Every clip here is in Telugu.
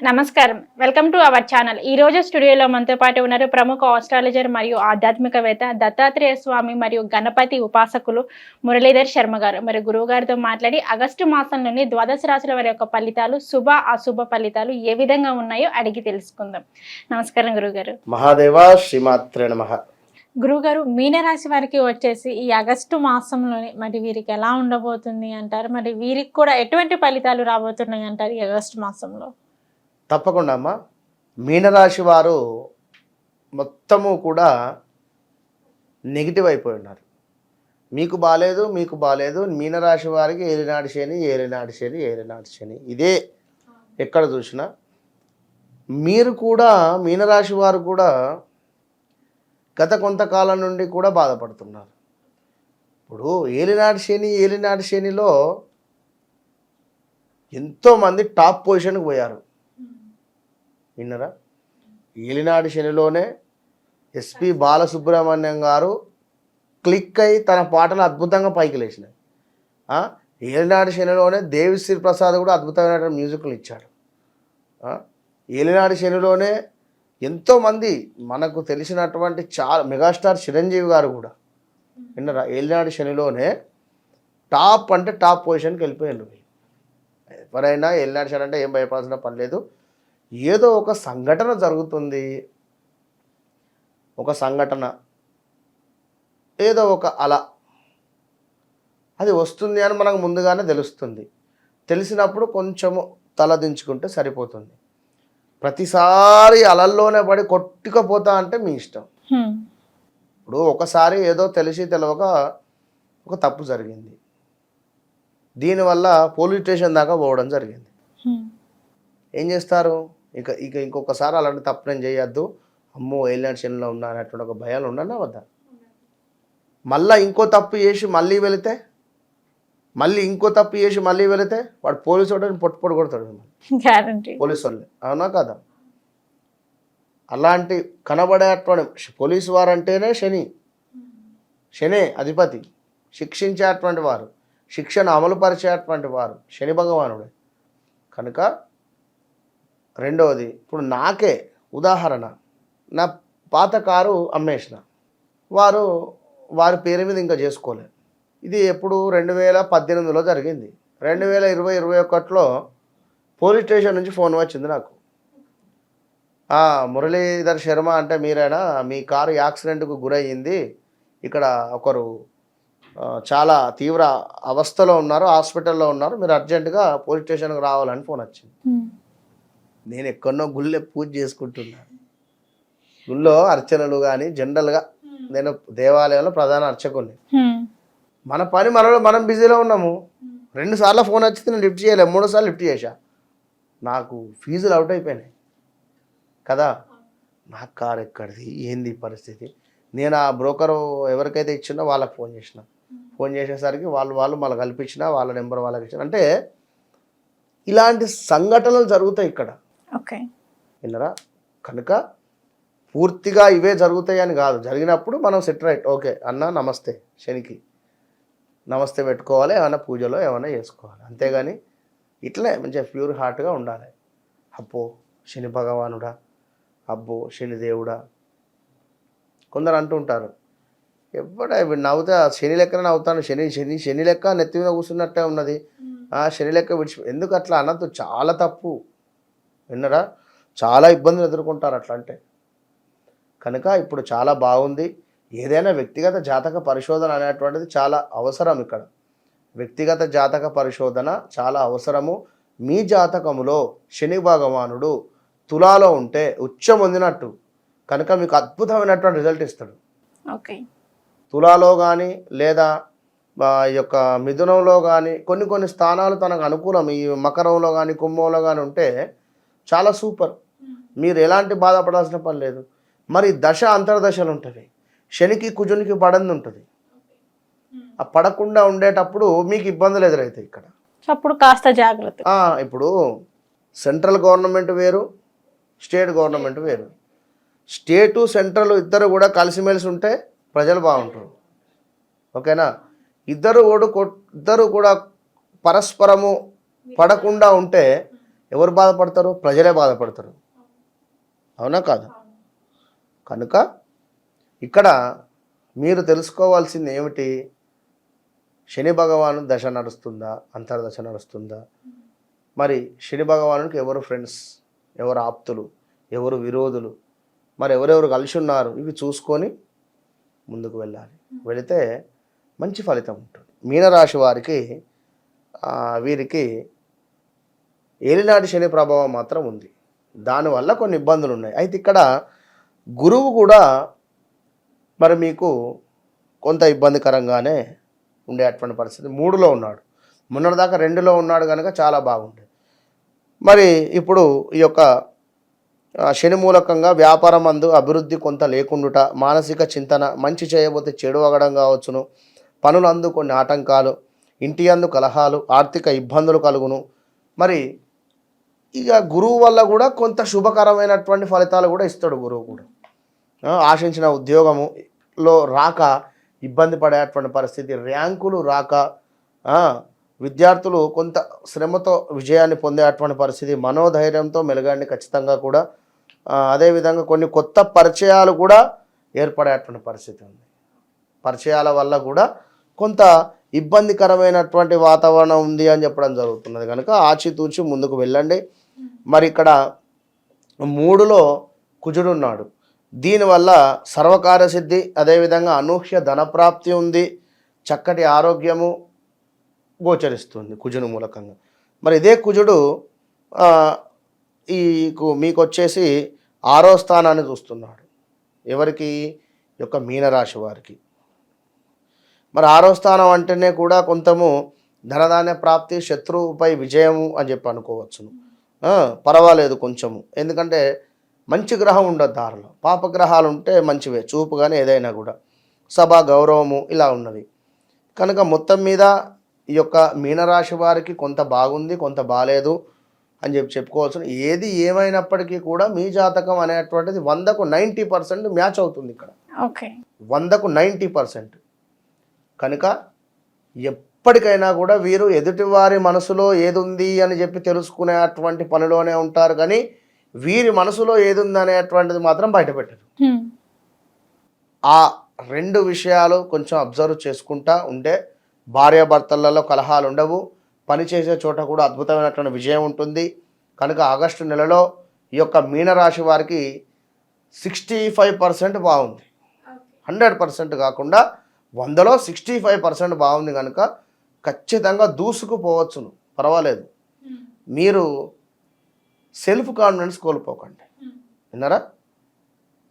నమస్కారం. Welcome to our channel. ఈ రోజు స్టూడియోలో మనతో పాటు ఉన్నారు ప్రముఖ ఆస్ట్రాలజర్ మరియు ఆధ్యాత్మికవేత్త దత్తాత్రేయ స్వామి మరియు గణపతి ఉపాసకులు మురళీధర్ శర్మ గారు. మరి గురువు గారితో మాట్లాడి ఆగస్టు మాసంలోని ద్వాదశ రాశుల వారి యొక్క ఫలితాలు, శుభ అశుభ ఫలితాలు ఏ విధంగా ఉన్నాయో అడిగి తెలుసుకుందాం. నమస్కారం గురుగారు. మహాదేవ శ్రీమాత్రే నమః. గురుగారు, మీనరాశి వారికి వచ్చేసి ఈ ఆగస్టు మాసంలోని మరి వీరికి ఎలా ఉండబోతుంది అంటారు? మరి వీరికి కూడా ఎటువంటి ఫలితాలు రాబోతున్నాయి అంటారు ఈ ఆగస్టు మాసంలో? తప్పకుండా అమ్మా. మీనరాశి వారు మొత్తము కూడా నెగిటివ్ అయిపోయి ఉన్నారు. మీకు బాలేదు. మీనరాశి వారికి ఏలినాటి శని ఇదే ఎక్కడ చూసినా. మీరు కూడా మీనరాశి వారు కూడా గత కొంతకాలం నుండి కూడా బాధపడుతున్నారు. ఇప్పుడు ఏలినాటి శనిలో ఎంతోమంది టాప్ పొజిషన్కి పోయారు. విన్నరా? ఏలినాటి శనిలోనే ఎస్పి బాలసుబ్రహ్మణ్యం గారు క్లిక్ అయి తన పాటలు అద్భుతంగా పైకి లేచినాయి. ఏలినాటి శనిలోనే దేవిశ్రీ ప్రసాద్ కూడా అద్భుతమైన మ్యూజిక్లు ఇచ్చాడు. ఏలినాటి శనిలోనే ఎంతోమంది మనకు తెలిసినటువంటి చాలా మెగాస్టార్ చిరంజీవి గారు కూడా విన్నరా? ఏలినాటి శనిలోనే టాప్ పొజిషన్కి వెళ్ళిపోయారు. ఎవరైనా ఏలినాటి శని అంటే ఏం భయపడాల్సిన పని లేదు. ఏదో ఒక సంఘటన జరుగుతుంది, ఏదో ఒక అల అది వస్తుంది అని మనకు ముందుగానే తెలుస్తుంది. తెలిసినప్పుడు కొంచెము తలదించుకుంటే సరిపోతుంది. ప్రతిసారి అలల్లోనే పడి కొట్టుకుపోతా అంటే మీ ఇష్టం. ఇప్పుడు ఒకసారి ఏదో తెలిసి తెలవక ఒక తప్పు జరిగింది, దీనివల్ల పోలీస్ స్టేషన్ దాకా పోవడం జరిగింది. ఏం చేస్తారు? ఇంకొకసారి అలాంటి తప్పు నేను చేయొద్దు, అమ్మో ఏలినాటి శనిలో ఉన్నా అనేటువంటి ఒక భయాలు ఉండనా వద్దా? మళ్ళీ ఇంకో తప్పు చేసి మళ్ళీ వెళితే వాడు పోలీసు వాడిని పొట్టు కొడతాడు. పోలీసు వాళ్ళే, అవునా కదా? అలాంటి కనబడేటువంటి పోలీసు వారు అంటేనే శనే అధిపతి, శిక్షించేటువంటి వారు, శిక్షను అమలుపరిచేటువంటి వారు శని భగవానుడే. కనుక రెండవది, ఇప్పుడు నాకే ఉదాహరణ, నా పాత కారు అమ్మేసిన, వారి పేరు మీద ఇంకా చేసుకోలేదు. ఇది ఎప్పుడు 2018లో జరిగింది. 2020-21లో పోలీస్ స్టేషన్ నుంచి ఫోన్ వచ్చింది నాకు. మురళీధర్ శర్మ అంటే మీరేనా? మీ కారు యాక్సిడెంట్కు గురయ్యింది, ఇక్కడ ఒకరు చాలా తీవ్ర అవస్థలో ఉన్నారు, హాస్పిటల్లో ఉన్నారు, మీరు అర్జెంటుగా పోలీస్ స్టేషన్కి రావాలని ఫోన్ వచ్చింది. నేను ఎక్కడో గుళ్ళో పూజ చేసుకుంటున్నాను. గుళ్ళో అర్చనలు కానీ జనరల్గా నేను దేవాలయంలో ప్రధాన అర్చకుని. మన పని మనం బిజీలో ఉన్నాము. 2 సార్లు ఫోన్ వచ్చింది, నేను లిఫ్ట్ చేయలేము. 3 సార్లు లిఫ్ట్ చేశా. నాకు ఫీజులు అవుట్ అయిపోయినాయి కదా. నాకు కారు ఎక్కడిది, ఏంది పరిస్థితి? నేను ఆ బ్రోకర్ ఎవరికైతే ఇచ్చినా వాళ్ళకి ఫోన్ చేసేసరికి వాళ్ళు మళ్ళీ కల్పించిన వాళ్ళ నెంబర్ వాళ్ళకి ఇచ్చిన. అంటే ఇలాంటి సంఘటనలు జరుగుతాయి ఇక్కడ. విన్నరా? కనుక పూర్తిగా ఇవే జరుగుతాయి అని కాదు. జరిగినప్పుడు మనం సెట్ రైట్, ఓకే అన్న నమస్తే, శనికి నమస్తే పెట్టుకోవాలి, ఏమైనా పూజలో ఏమైనా చేసుకోవాలి. అంతేగాని ఇట్లనే మంచిగా ప్యూర్ హార్ట్గా ఉండాలి. అబ్బో శని భగవానుడా, అబ్బో శని దేవుడా. కొందరు అంటుంటారు, ఎప్పుడా నవ్వుతా శని లెక్కనే నవ్వుతాను, శని లెక్క నెత్తి మీద కూర్చున్నట్టే ఉన్నది, శని లెక్క ఎందుకు అట్లా అనద్దు, చాలా తప్పు. విన్నరా? చాలా ఇబ్బందులు ఎదుర్కొంటారు అట్లా అంటే. కనుక ఇప్పుడు చాలా బాగుంది. ఏదైనా వ్యక్తిగత జాతక పరిశోధన అనేటువంటిది చాలా అవసరం. ఇక్కడ వ్యక్తిగత జాతక పరిశోధన చాలా అవసరము. మీ జాతకములో శని భగవానుడు తులాలో ఉంటే ఉచ్చం పొందినట్టు, కనుక మీకు అద్భుతమైనటువంటి రిజల్ట్ ఇస్తాడు. తులాలో కానీ లేదా ఈ యొక్క మిథునంలో కానీ కొన్ని స్థానాలు తనకు అనుకూలం. ఈ మకరంలో కానీ కుంభంలో కానీ ఉంటే చాలా సూపర్. మీరు ఎలాంటి బాధపడాల్సిన పని లేదు. మరి దశ అంతర్దశలు ఉంటుంది. శనికి కుజునికి పడంది ఉంటుంది. ఆ పడకుండా ఉండేటప్పుడు మీకు ఇబ్బందులు ఎదురవుతాయి ఇక్కడ. అప్పుడు కాస్త జాగ్రత్త. ఇప్పుడు సెంట్రల్ గవర్నమెంట్ వేరు, స్టేట్ గవర్నమెంట్ వేరు. స్టేటు సెంట్రల్ ఇద్దరు కూడా కలిసిమెలిసి ఉంటే ప్రజలు బాగుంటారు. ఓకేనా? ఇద్దరు కూడా పరస్పరము పడకుండా ఉంటే ఎవరు బాధపడతారు? ప్రజలే బాధపడతారు. అవునా కాదు? కనుక ఇక్కడ మీరు తెలుసుకోవాల్సింది ఏమిటి? శని భగవాను దశ నడుస్తుందా, అంతర్దశ నడుస్తుందా? మరి శని భగవానునికి ఎవరు ఫ్రెండ్స్, ఎవరు ఆప్తులు, ఎవరు విరోధులు, మరి ఎవరెవరు కలిసి ఉన్నారు, ఇవి చూసుకొని ముందుకు వెళ్ళాలి. వెళితే మంచి ఫలితం ఉంటుంది. మీనరాశి వారికి వీరికి ఏలినాటి శని ప్రభావం మాత్రం ఉంది. దానివల్ల కొన్ని ఇబ్బందులు ఉన్నాయి. అయితే ఇక్కడ గురువు కూడా మరి మీకు కొంత ఇబ్బందికరంగానే ఉండేటువంటి పరిస్థితి. 3లో ఉన్నాడు, మొన్నటిదాకా 2లో ఉన్నాడు కనుక చాలా బాగుంటుంది. మరి ఇప్పుడు ఈ యొక్క శని మూలకంగా వ్యాపారం అందు అభివృద్ధి కొంత లేకుండుట, మానసిక చింతన, మంచి చేయబోతే చెడు అగడం కావచ్చును, పనులందు కొన్ని ఆటంకాలు, ఇంటి అందు కలహాలు, ఆర్థిక ఇబ్బందులు కలుగును. మరి ఇక గురువు వల్ల కూడా కొంత శుభకరమైనటువంటి ఫలితాలు కూడా ఇస్తాడు గురువు కూడా. ఆశించిన ఉద్యోగములో రాక ఇబ్బంది పడేటువంటి పరిస్థితి, ర్యాంకులు రాక విద్యార్థులు కొంత శ్రమతో విజయాన్ని పొందేటువంటి పరిస్థితి, మనోధైర్యంతో మెలగండి ఖచ్చితంగా కూడా. అదేవిధంగా కొన్ని కొత్త పరిచయాలు కూడా ఏర్పడేటువంటి పరిస్థితి ఉంది. పరిచయాల వల్ల కూడా కొంత ఇబ్బందికరమైనటువంటి వాతావరణం ఉంది అని చెప్పడం జరుగుతున్నది. కనుక ఆచితూచి ముందుకు వెళ్ళండి. మరి ఇక్కడ 3లో కుజుడు ఉన్నాడు. దీనివల్ల సర్వకార్య సిద్ధి, అదేవిధంగా అనూహ్య ధనప్రాప్తి ఉంది, చక్కటి ఆరోగ్యము గోచరిస్తుంది కుజుడు మూలకంగా. మరి ఇదే కుజుడు మీకు వచ్చేసి 6వ స్థానాన్ని చూస్తున్నాడు. ఎవరికి? యొక్క మీనరాశి వారికి. మరి 6వ స్థానం అంటేనే కూడా కొంచెము ధనధాన్య ప్రాప్తి, శత్రువుపై విజయము అని చెప్పి అనుకోవచ్చును. పర్వాలేదు కొంచెము, ఎందుకంటే మంచి గ్రహం ఉండదు దారిలో. పాపగ్రహాలు ఉంటే మంచివే, చూపు కానీ ఏదైనా కూడా సభ గౌరవము ఇలా ఉన్నవి. కనుక మొత్తం మీద ఈ యొక్క మీనరాశి వారికి కొంత బాగుంది, కొంత బాలేదు అని చెప్పుకోవచ్చు. ఏది ఏమైనప్పటికీ కూడా మీ జాతకం అనేటువంటిది 100కు 90% మ్యాచ్ అవుతుంది ఇక్కడ. ఓకే, 100కు 90%. కనుక ఎప్పటికైనా కూడా వీరు ఎదుటివారి మనసులో ఏది ఉంది అని చెప్పి తెలుసుకునేటువంటి పనిలోనే ఉంటారు, కానీ వీరి మనసులో ఏది ఉంది అనేటువంటిది మాత్రం బయటపెట్టరు. ఆ 2 విషయాలు కొంచెం అబ్జర్వ్ చేసుకుంటా ఉంటే భార్యాభర్తలలో కలహాలు ఉండవు, పనిచేసే చోట కూడా అద్భుతమైనటువంటి విజయం ఉంటుంది. కనుక ఆగస్టు నెలలో ఈ యొక్క మీనరాశి వారికి 65% బాగుంది. 100% కాకుండా 100లో 65% బాగుంది. కనుక ఖచ్చితంగా దూసుకుపోవచ్చును, పర్వాలేదు. మీరు సెల్ఫ్ కాన్ఫిడెన్స్ కోల్పోకండి, విన్నారా?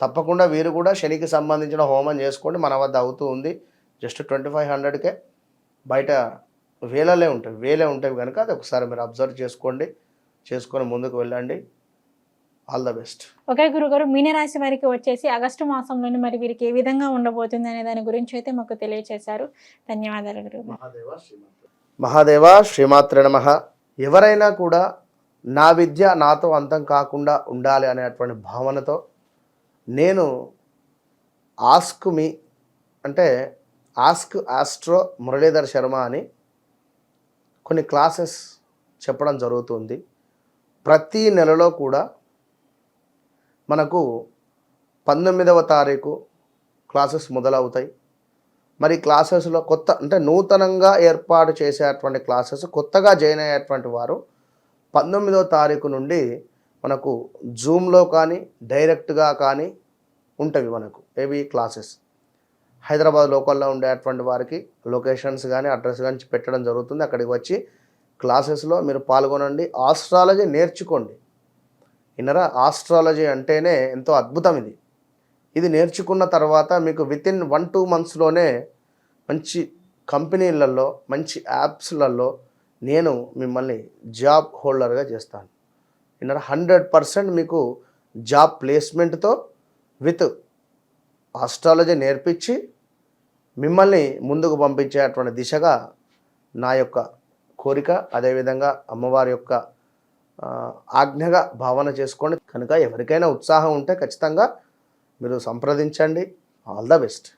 తప్పకుండా వీరు కూడా శనికి సంబంధించిన హోమం చేసుకోండి. మన వద్ద అవుతూ ఉంది. జస్ట్ 2500కే, బయట వేలే ఉంటాయి కనుక అది ఒకసారి మీరు అబ్జర్వ్ చేసుకొని ముందుకు వెళ్ళండి. All the best. ఓకే గురుగారు, మీనరాశి వారికి వచ్చేసి ఆగస్టు మాసంలోనే మరి వీరికి ఏ విధంగా ఉండబోతుంది అనే దాని గురించి అయితే మాకు తెలియజేశారు. ధన్యవాదాలు గురువు. మహాదేవ శ్రీమాత్రే నమః. ఎవరైనా కూడా నా విద్య నాతో అంతం కాకుండా ఉండాలి అనేటువంటి భావనతో నేను ఆస్క్ మీ అంటే ఆస్క్ ఆస్ట్రో మురళీధర్ శర్మ అని కొన్ని క్లాసెస్ చెప్పడం జరుగుతుంది. ప్రతి నెలలో కూడా మనకు 19వ తారీఖు క్లాసెస్ మొదలవుతాయి. మరి క్లాసెస్లో కొత్త అంటే నూతనంగా ఏర్పాటు చేసేటువంటి క్లాసెస్, కొత్తగా జాయిన్ అయ్యేటువంటి వారు 19వ తారీఖు నుండి మనకు జూమ్లో కానీ డైరెక్ట్గా కానీ ఉంటవి. మనకు ఏవి క్లాసెస్ హైదరాబాద్ లోకల్లో ఉండేటువంటి వారికి లొకేషన్స్ కానీ అడ్రస్ కానీ పెట్టడం జరుగుతుంది. అక్కడికి వచ్చి క్లాసెస్లో మీరు పాల్గొనండి, ఆస్ట్రాలజీ నేర్చుకోండి. విన్నరా? ఆస్ట్రాలజీ అంటేనే ఎంతో అద్భుతం. ఇది నేర్చుకున్న తర్వాత మీకు వితిన్ 1-2 మంత్స్లోనే మంచి కంపెనీలలో, మంచి యాప్స్లలో నేను మిమ్మల్ని జాబ్ హోల్డర్గా చేస్తాను. విన్నరా? 100% మీకు జాబ్ ప్లేస్మెంట్తో విత్ ఆస్ట్రాలజీ నేర్పించి మిమ్మల్ని ముందుకు పంపించేటువంటి దిశగా నా యొక్క కోరిక. అదేవిధంగా అమ్మవారి యొక్క ఆజ్ఞగా భావన చేసుకోండి. కనుక ఎవరికైనా ఉత్సాహం ఉంటే ఖచ్చితంగా మీరు సంప్రదించండి. All the best.